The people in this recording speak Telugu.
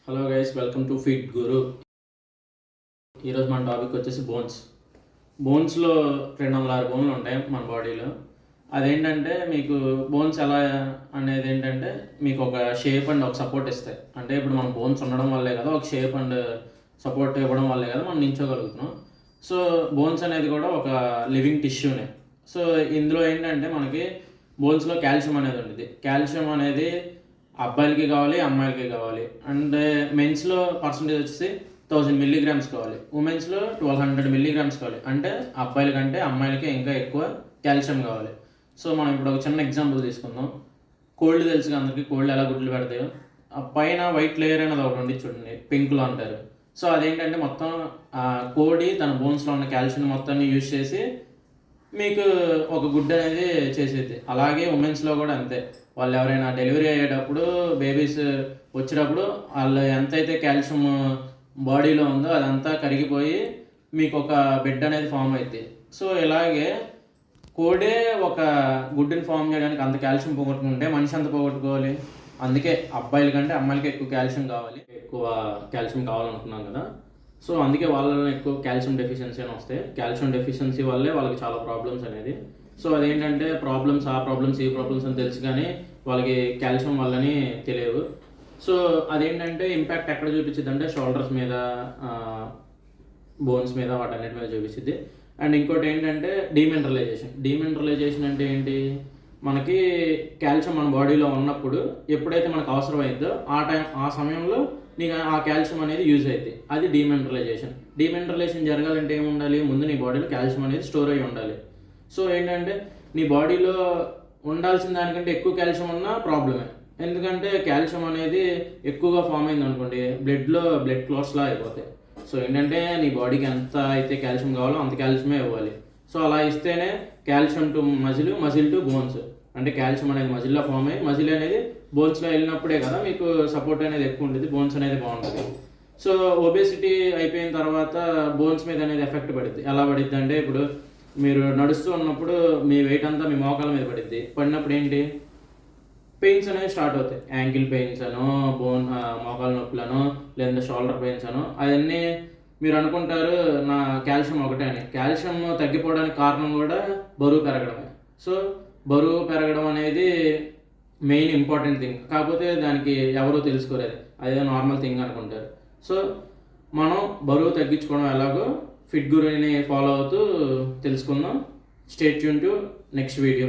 Hello guys, welcome to Fit Guru. ఈరోజు మన టాపిక్ వచ్చేసి బోన్స్లో 206 బోన్లు ఉంటాయి మన బాడీలో. అదేంటంటే మీకు బోన్స్ ఎలా అనేది ఏంటంటే మీకు ఒక షేప్ అండ్ ఒక సపోర్ట్ ఇస్తాయి. అంటే ఇప్పుడు మన బోన్స్ ఉండడం వల్లే కదా, ఒక షేప్ అండ్ సపోర్ట్ ఇవ్వడం వల్లే కదా మనం నించోగలుగుతున్నాం. సో బోన్స్ అనేది కూడా ఒక లివింగ్ టిష్యూనే. సో ఇందులో ఏంటంటే మనకి బోన్స్లో కాల్షియం అనేది ఉంటుంది. కాల్షియం అనేది అబ్బాయిలకి కావాలి, అమ్మాయిలకి కావాలి. అండ్ మెన్స్లో పర్సంటేజ్ వచ్చేసి 1000 మిల్లీగ్రామ్స్ కావాలి, ఉమెన్స్లో 1200 మిల్లీగ్రామ్స్ కావాలి. అంటే అబ్బాయిల కంటే అమ్మాయిలకి ఇంకా ఎక్కువ కాల్షియం కావాలి. సో మనం ఇప్పుడు ఒక చిన్న ఎగ్జాంపుల్ తీసుకుందాం. కోల్డ్ తెలుసు, అందరికీ కోల్డ్ ఎలా గుడ్లు పెడతాయో. ఆ పైన వైట్ లేయర్ అనేది ఒకటి ఉంది చూడండి, పింక్లో అంటారు. సో అదేంటంటే మొత్తం కోడి తన బోన్స్లో ఉన్న కాల్షియం మొత్తాన్ని యూజ్ చేసి మీకు ఒక గుడ్ అనేది చేసేది. అలాగే ఉమెన్స్లో కూడా అంతే. వాళ్ళు ఎవరైనా డెలివరీ అయ్యేటప్పుడు, బేబీస్ వచ్చేటప్పుడు వాళ్ళు ఎంతైతే కాల్షియం బాడీలో ఉందో అదంతా కరిగిపోయి మీకు ఒక బెడ్ అనేది ఫామ్ అవుతుంది. సో ఇలాగే కోడే ఒక గుడ్డుని ఫామ్ చేయడానికి అంత కాల్షియం పోగొట్టుకుంటే మనిషి అంత పోగొట్టుకోవాలి. అందుకే అబ్బాయిల కంటే అమ్మాయిలకి ఎక్కువ కాల్షియం కావాలనుకున్నాం కదా. సో అందుకే వాళ్ళలో ఎక్కువ కాల్షియం డెఫిషియన్సీ అని వస్తాయి. కాల్షియం డెఫిషియన్సీ వల్లే వాళ్ళకి చాలా ప్రాబ్లమ్స్ అనేది. సో అదేంటంటే ఈ ప్రాబ్లమ్స్ అని తెలుసు, కానీ వాళ్ళకి కాల్షియం వల్లని తెలియవు. సో అదేంటంటే ఇంపాక్ట్ ఎక్కడ చూపించింది అంటే షోల్డర్స్ మీద, బోన్స్ మీద, వాటన్నిటి మీద చూపించింది. అండ్ ఇంకోటి ఏంటంటే డీమినరలైజేషన్ అంటే ఏంటి? మనకి కాల్షియం మన బాడీలో ఉన్నప్పుడు ఎప్పుడైతే మనకు అవసరమైందో ఆ సమయంలో నీకు ఆ కాల్షియం అనేది యూజ్ అవుతుంది. అది డీమినరలైజేషన్ జరగాలంటే ఏమి ఉండాలి? ముందు నీ బాడీలో కాల్షియం అనేది స్టోర్ అయ్యి ఉండాలి. సో ఏంటంటే నీ బాడీలో ఉండాల్సిన దానికంటే ఎక్కువ కాల్షియం ఉన్నా ప్రాబ్లమే. ఎందుకంటే కాల్షియం అనేది ఎక్కువగా ఫామ్ అయింది అనుకోండి, బ్లడ్ క్లాట్స్లా అయిపోతాయి. సో ఏంటంటే నీ బాడీకి ఎంత అయితే కాల్షియం కావాలో అంత కాల్షియమే ఇవ్వాలి. సో అలా ఇస్తేనే calcium to muscle to bones, అంటే కాల్షియం అనేది మజిల్లో ఫామ్ అయ్యి మజిల్ అనేది బోన్స్లో వెళ్ళినప్పుడే కదా మీకు సపోర్ట్ అనేది ఎక్కువ ఉంటుంది, బోన్స్ అనేది బాగుంటుంది. సో ఒబేసిటీ అయిపోయిన తర్వాత బోన్స్ మీద అనేది ఎఫెక్ట్ పడుద్ది. ఎలా పడుద్ది అంటే ఇప్పుడు మీరు నడుస్తూ ఉన్నప్పుడు మీ వెయిట్ అంతా మీ మోకాల మీద పడినప్పుడు ఏంటి? పెయిన్స్ అనేవి స్టార్ట్ అవుతాయి. యాంకిల్ పెయిన్స్ అనో, మోకాల నొప్పులను, లేదా షోల్డర్ పెయిన్స్ అనో. అవన్నీ మీరు అనుకుంటారు నా కాల్షియం ఒకటే అని. కాల్షియం తగ్గిపోవడానికి కారణం కూడా బరువు పెరగడమే. సో బరువు పెరగడం అనేది మెయిన్ ఇంపార్టెంట్ థింగ్. కాకపోతే దానికి ఎవరూ తెలుసుకోలేదు, అదే నార్మల్ థింగ్ అనుకుంటారు. సో మనం బరువు తగ్గించుకోవడం ఎలాగో ఫిట్ గురుని ఫాలో అవుతూ తెలుసుకుందాం. Stay tune to next video.